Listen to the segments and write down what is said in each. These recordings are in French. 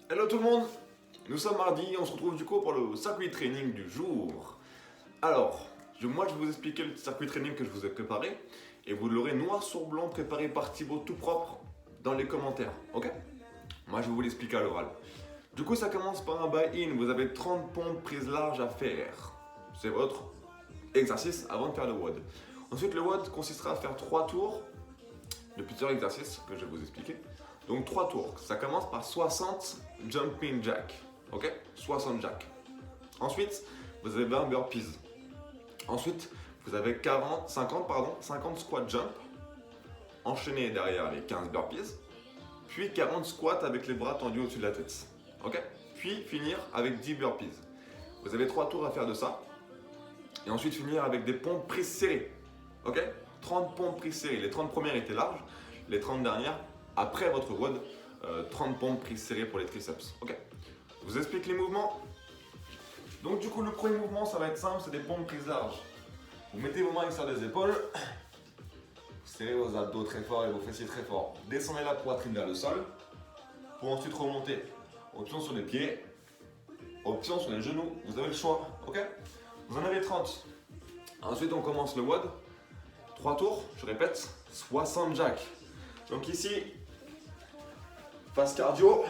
Hello tout le monde, nous sommes mardi et on se retrouve du coup pour le circuit training du jour. Alors, moi je vais vous expliquer le circuit training que je vous ai préparé et vous l'aurez noir sur blanc préparé par Thibaut tout propre dans les commentaires, ok? Moi je vais vous l'expliquer à l'oral. Du coup ça commence par un buy-in, vous avez 30 pompes prises larges à faire. C'est votre exercice avant de faire le WOD. Ensuite le WOD consistera à faire 3 tours de plusieurs exercices que je vais vous expliquer. Donc 3 tours, ça commence par 60 jumping jack, ok? 60 jack. Ensuite, vous avez 20 burpees. Ensuite, vous avez 50 squat jump, enchaînés derrière les 15 burpees, puis 40 squats avec les bras tendus au-dessus de la tête, ok? Puis finir avec 10 burpees. Vous avez 3 tours à faire de ça, et ensuite finir avec des pompes prises serrées, ok? 30 pompes prises serrées, les 30 premières étaient larges, les 30 dernières, après votre WOD, 30 pompes prises serrées pour les triceps, ok? Je vous explique les mouvements. Donc du coup, le premier mouvement, ça va être simple, c'est des pompes prises larges. Vous mettez vos mains sur les épaules, vous serrez vos abdos très fort et vos fessiers très fort. Descendez la poitrine vers le sol, pour ensuite remonter. Option sur les pieds, option sur les genoux, vous avez le choix, ok? Vous en avez 30. Ensuite, on commence le WOD. 3 tours, je répète, 60 jack. Donc ici, phase cardio,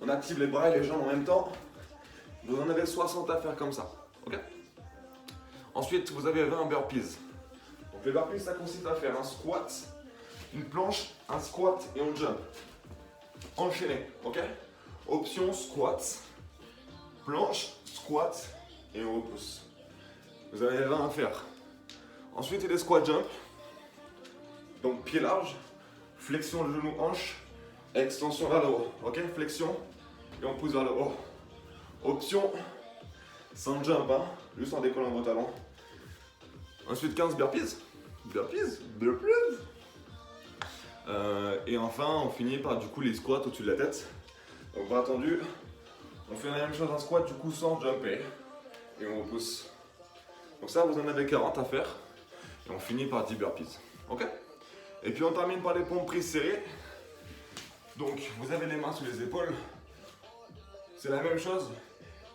on active les bras et les jambes en même temps. Vous en avez 60 à faire comme ça, ok? Ensuite, vous avez 20 burpees. Donc les burpees, ça consiste à faire un squat, une planche, un squat et un jump. Enchaîné, ok? Option squat, planche, squat et on repousse. Vous avez 20 à faire. Ensuite, il y a des squat jump. Donc pied large, flexion de genou hanche, extension vers le haut, ok? Flexion et on pousse vers le haut. Option sans jump, hein, juste en décollant vos talons. Ensuite 15 burpees. Et enfin on finit par du coup les squats au-dessus de la tête. Donc pas attendu, on fait la même chose en squat du coup sans jumper. Et on repousse. Donc ça vous en avez 40 à faire. Et on finit par 10 burpees. Ok? Et puis on termine par les pompes prises serrées. Donc vous avez les mains sous les épaules. C'est la même chose.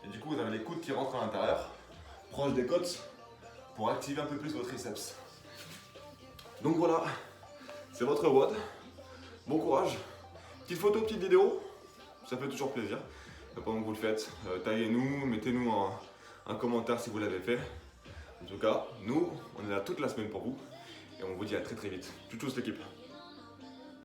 Et du coup vous avez les coudes qui rentrent à l'intérieur, proche des côtes, pour activer un peu plus vos triceps. Donc voilà, c'est votre WOD. Bon courage. Petite photo, petite vidéo, ça fait toujours plaisir. Pendant que vous le faites, taguez-nous, mettez-nous un commentaire si vous l'avez fait. En tout cas, nous, on est là toute la semaine pour vous. Et on vous dit à très très vite. Tchou tchou l'équipe.